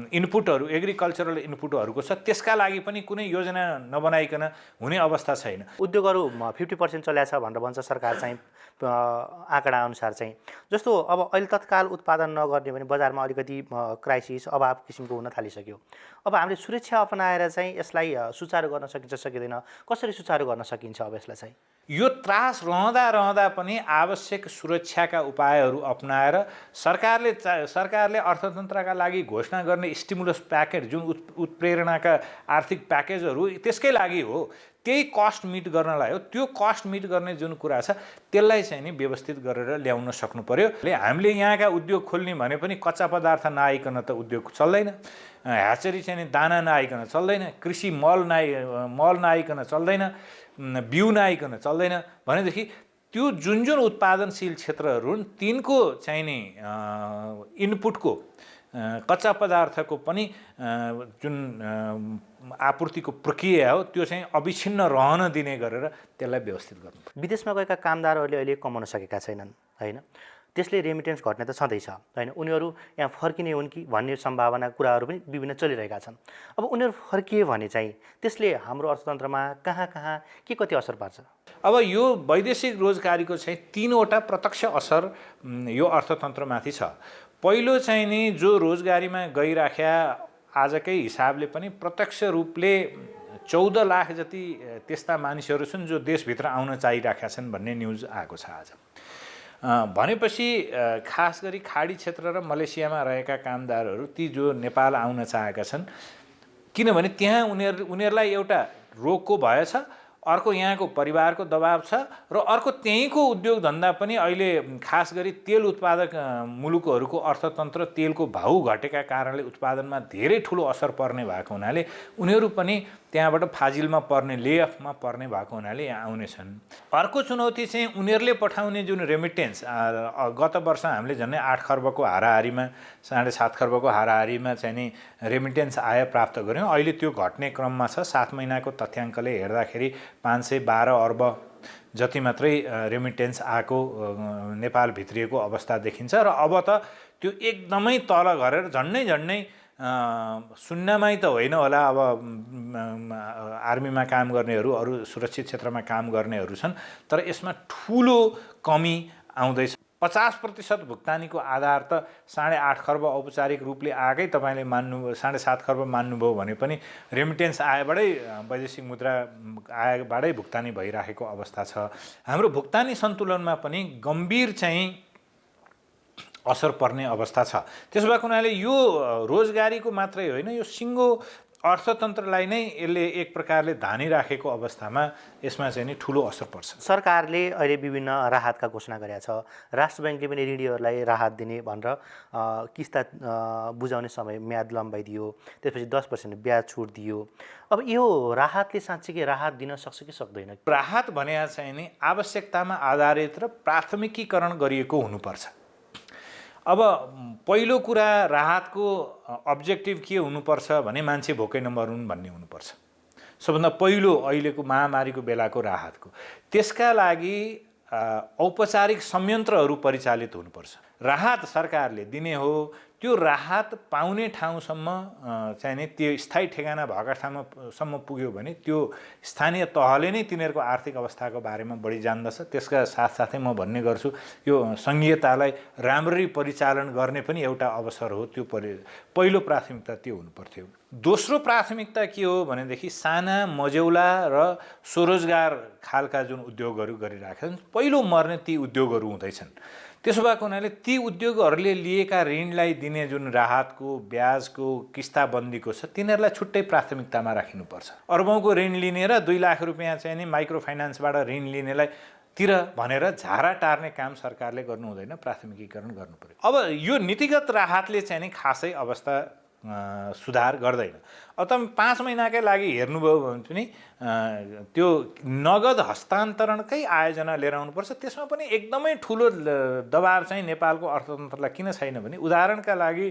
इनपुटहरू एग्रिकल्चरल इनपुटहरूको छ त्यसका लागि पनि कुनै योजना नबनाइकन हुने अवस्था छैन। उद्योगहरू 50% चल्याछ भनेर भन्छ सरकार चाहिँ आँकडा अनुसार चाहिँ। जस्तो अब अहिले तत्काल उत्पादन नगर्ने भने बजारमा अलिकति क्राइसिस अभाव किसिमको हुन थालिसक्यो। अब हामीले सुरक्षा अपनाएर चाहिँ यसलाई सुचारू गर्न सकिन्छ सकिँदैन, कसरी सुचारू गर्न सकिन्छ अब यसलाई चाहिँ? यो त्रास रहँदा पनि आवश्यक सुरक्षाका उपायहरू अपनाएर सरकारले अर्थतन्त्रका लागि घोषणा गर्ने स्टिमुलस प्याकेज जुन उत्प्रेरणाका आर्थिक प्याकेजहरू त्यसकै लागि हो, त्यही कस्ट मिट गर्नलाई हो। त्यो कस्ट मिट गर्ने जुन कुरा छ त्यसलाई चाहिँ नि व्यवस्थित गरेर ल्याउन सक्नु पर्यो। हामीले यहाँका उद्योग खोल्ने भने पनि कच्चा पदार्थ नआइकन त उद्योग चल्दैन, ह्याचरी चाहिँ नि दाना नआइकन चल्दैन, कृषि मल नआइकन चल्दैन, बिउ नआइकन चल्दैन भनेदेखि त्यो जुन उत्पादनशील क्षेत्रहरू हुन् तिनको चाहिँ नि इनपुटको कच्चा पदार्थको पनि जुन आपूर्तिको प्रक्रिया हो त्यो चाहिँ अविच्छिन्न रहन दिने गरेर त्यसलाई व्यवस्थित गर्नु। विदेशमा गएका कामदारहरूले अहिले कमाउन सकेका छैनन् होइन, त्यसले रेमिटेन्स घट्ने त छँदैछ होइन, उनीहरू यहाँ फर्किने हुन् कि भन्ने सम्भावना कुराहरू पनि विभिन्न चलिरहेका छन्। अब उनीहरू फर्किए भने चाहिँ त्यसले हाम्रो अर्थतन्त्रमा कहाँ के कति असर पार्छ? अब यो वैदेशिक रोजगारीको चाहिँ 3वटा प्रत्यक्ष असर यो अर्थतन्त्रमाथि छ। पहिलो चाहिँ नि जो रोजगारीमा गइराख्या आजकै हिसाबले पनि प्रत्यक्ष रूपले 14 लाख जति त्यस्ता मानिसहरू छन् जो देशभित्र आउन चाहिरहेका छन् भन्ने न्युज आएको छ आज। भनेपछि खास गरी खाडी क्षेत्र र मलेसियामा रहेका कामदारहरू ती जो नेपाल आउन चाहेका छन्, किनभने त्यहाँ उनीहरूलाई एउटा रोगको भय छ, अर्को यहाँको परिवारको दबाब छ र अर्को त्यहीँको उद्योग धन्दा पनि अहिले खास गरी तेल उत्पादक मुलुकहरूको अर्थतन्त्र तेलको भाउ घटेका कारणले उत्पादनमा धेरै ठुलो असर पर्ने भएको हुनाले उनीहरू पनि त्यहाँबाट फाजिलमा पर्ने लेअफमा पर्ने भएको हुनाले यहाँ आउनेछन्। अर्को चुनौती चाहिँ उनीहरूले पठाउने जुन रेमिटेन्स, गत वर्ष हामीले झन्डै 8 खर्बको हाराहारीमा 7.5 खर्बको हाराहारीमा चाहिँ नि रेमिटेन्स आय प्राप्त गऱ्यौँ। अहिले त्यो घट्ने क्रममा छ। 7 महिनाको तथ्याङ्कले हेर्दाखेरि 512 अर्ब जति मात्रै रेमिटेन्स आएको नेपाल भित्रिएको अवस्था देखिन्छ र अब त त्यो एकदमै तल गरेर झन्डै शून्यमै त होइन होला। अब आर्मीमा काम गर्नेहरू अरू सुरक्षित क्षेत्रमा काम गर्नेहरू छन्, तर यसमा ठुलो कमी आउँदैछ। 50% भुक्तानीको आधार त 8.5 खर्ब औपचारिक रूपले आएकै तपाईँले मान्नु 7.5 खर्ब मान्नुभयो भने पनि रेमिटेन्स आएबाटै वैदेशिक मुद्रा आएबाटै भुक्तानी भइराखेको अवस्था छ। हाम्रो भुक्तानी सन्तुलनमा पनि गम्भीर चाहिँ असर पर्ने अवस्था छ। त्यसो भएको हुनाले यो रोजगारीको मात्रै होइन, यो सिङ्गो अर्थतन्त्रलाई नै यसले एक प्रकारले धानिराखेको अवस्थामा यसमा चाहिँ नि ठुलो असर पर्छ। सरकारले अहिले विभिन्न राहतका घोषणा गरेका छ। राष्ट्र ब्याङ्कले पनि ऋणीहरूलाई राहत दिने भनेर किस्ता बुझाउने समय म्याद लम्बाइदियो, त्यसपछि 10% ब्याज छुट दियो। अब यो राहतले साँच्चीकै राहत दिन सक्छ कि सक्दैन? राहत भने चाहिँ नि आवश्यकतामा आधारित र प्राथमिकीकरण गरिएको हुनुपर्छ। अब पहिलो कुरा राहतको अब्जेक्टिभ के हुनुपर्छ भने मान्छे भोकै नमरुन् भन्ने हुनुपर्छ। सबभन्दा पहिलो अहिलेको महामारीको बेलाको राहतको त्यसका लागि औपचारिक संयन्त्रहरू परिचालित हुनुपर्छ। राहत सरकारले दिने हो, त्यो राहत पाउने ठाउँसम्म चाहिँ नि त्यो स्थायी ठेगाना भएका ठाउँसम्म पुग्यो भने त्यो स्थानीय तहले नै तिनीहरूको आर्थिक अवस्थाको बारेमा बढी जान्दछ। त्यसका साथसाथै म भन्ने गर्छु यो सङ्घीयतालाई राम्ररी परिचालन गर्ने पनि एउटा अवसर हो। त्यो पहिलो प्राथमिकता त्यो हुनुपर्थ्यो। दोस्रो प्राथमिकता के हो भनेदेखि साना मझौला र स्वरोजगार खालका जुन उद्योगहरू गरिरहेका छन् पहिलो मर्ने ती उद्योगहरू हुँदैछन्। त्यसो भएको हुनाले ती उद्योगहरूले लिएका ऋणलाई दिने जुन राहतको ब्याजको किस्ताबन्दीको छ तिनीहरूलाई छुट्टै प्राथमिकतामा राखिनुपर्छ। अर्बौँको ऋण लिने र 2 लाख रुपियाँ चाहिँ नि माइक्रो फाइनान्सबाट ऋण लिनेलाई तिर भनेर झारा टार्ने काम सरकारले गर्नु हुँदैन, प्राथमिकीकरण गर्नु पर्यो। अब यो नीतिगत राहतले चाहिँ नि खासै अवस्था सुधार गर्दैन। अब तपाईँ 5 महिनाकै लागि हेर्नुभयो भने पनि त्यो नगद हस्तान्तरणकै आयोजना लिएर आउनुपर्छ। त्यसमा पनि एकदमै ठुलो दबाब चाहिँ नेपालको अर्थतन्त्रलाई किन छैन भने उदाहरणका लागि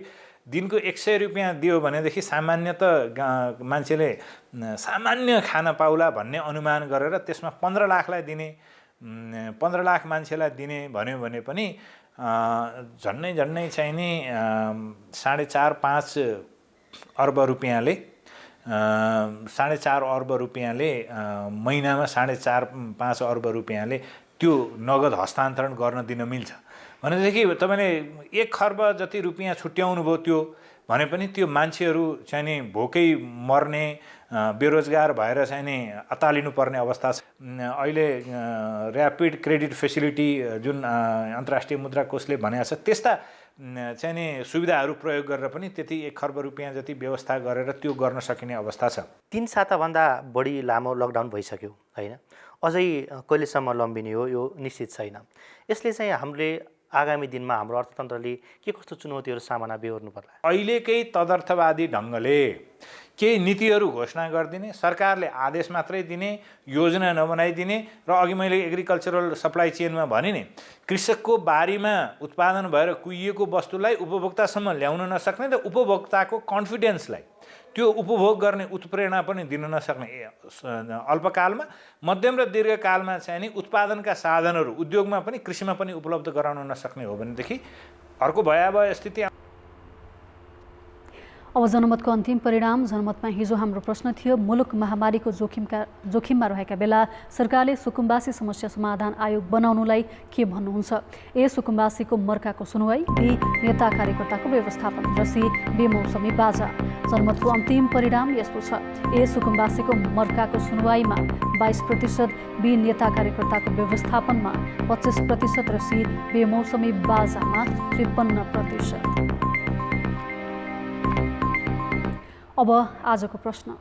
दिनको 100 रुपियाँ दियो भनेदेखि सामान्यतः मान्छेले सामान्य खान पाउला भन्ने अनुमान गरेर त्यसमा 15 लाखलाई दिने 15 लाख मान्छेलाई दिने भन्यो भने पनि झन्नै चाहिँ नि 4.5-5 अर्ब रुपियाँले 4.5 अर्ब रुपियाँले महिनामा 4.5-5 अर्ब रुपियाँले त्यो नगद हस्तान्तरण गर्न दिन मिल्छ भनेदेखि तपाईँले 1 खर्ब जति रुपियाँ छुट्याउनु भयो त्यो भने पनि त्यो मान्छेहरू चाहिँ नि भोकै मर्ने बेरोजगार भएर चाहिँ नि अतालिनु पर्ने अवस्था छ। अहिले ऱ्यापिड क्रेडिट फेसिलिटी जुन अन्तर्राष्ट्रिय मुद्रा कोषले भनेको छ त्यस्ता चाहिँ नि सुविधाहरू प्रयोग गरेर पनि त्यति 1 खर्ब रुपियाँ जति व्यवस्था गरेर त्यो गर्न सकिने अवस्था छ। 3 साताभन्दा बढी लामो लकडाउन भइसक्यो होइन, अझै कहिलेसम्म लम्बिने हो यो निश्चित छैन। यसले चाहिँ हामीले आगामी दिनमा हाम्रो अर्थतन्त्रले के कस्तो चुनौतीहरू सामना बेहोर्नु पर्ला? अहिलेकै तदर्थवादी ढङ्गले केही नीतिहरू घोषणा गरिदिने, सरकारले आदेश मात्रै दिने, योजना नबनाइदिने र अघि मैले एग्रिकल्चरल सप्लाई चेनमा भने नि कृषकको बारीमा उत्पादन भएर कुहिएको वस्तुलाई उपभोक्तासम्म ल्याउन नसक्ने र उपभोक्ताको कन्फिडेन्सलाई त्यो उपभोग गर्ने उत्प्रेरणा पनि दिन नसक्ने अल्पकालमा मध्यम र दीर्घकालमा चाहिँ नि उत्पादनका साधनहरू उद्योगमा पनि कृषिमा पनि उपलब्ध गराउन नसक्ने हो भनेदेखि अर्को भयावह स्थिति। अब जनमतको अन्तिम परिणाम। जनमतमा हिजो हाम्रो प्रश्न थियो, मुलुक महामारीको जोखिममा रहेका बेला सरकारले सुकुम्बासी समस्या समाधान आयोग बनाउनुलाई के भन्नुहुन्छ? ए सुकुम्बासीको मर्काको सुनवाई, बी नेता कार्यकर्ताको व्यवस्थापन र सी बेमौसमी बाजा। जनमतको अन्तिम परिणाम यस्तो छ, ए सुकुम्बासीको मर्काको सुनवाईमा 22%, बी नेता कार्यकर्ताको व्यवस्थापनमा 25% र सी बेमौसमी बाजामा 53%। अब आजको प्रश्न।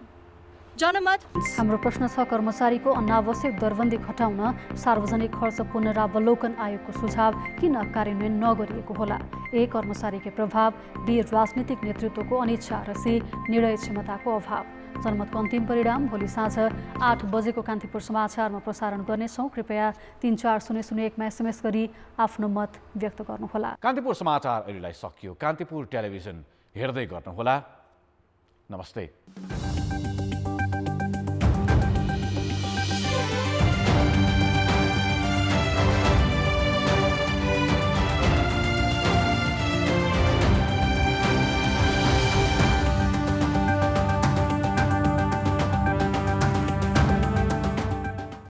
जनमत हाम्रो प्रश्न छ, कर्मचारीको अनावश्यक दरबन्दी घटाउन सार्वजनिक खर्च पुनरावलोकन आयोगको सुझाव किन कार्यान्वयन नगरिएको होला? ए कर्मचारीकै प्रभाव, बी राजनीतिक नेतृत्वको अनिच्छा र सी निर्णय क्षमताको अभाव। जनमतको अन्तिम परिणाम भोलि साँझ 8 बजेको कान्तिपुर समाचारमा प्रसारण गर्नेछौँ। कृपया 34001 मा SMS गरी आफ्नो मत व्यक्त गर्नुहोला। कान्तिपुर समाचार अहिलेलाई सकियो। कान्तिपुर टेलिभिजन हेर्दै गर्नुहोला। नमस्ते।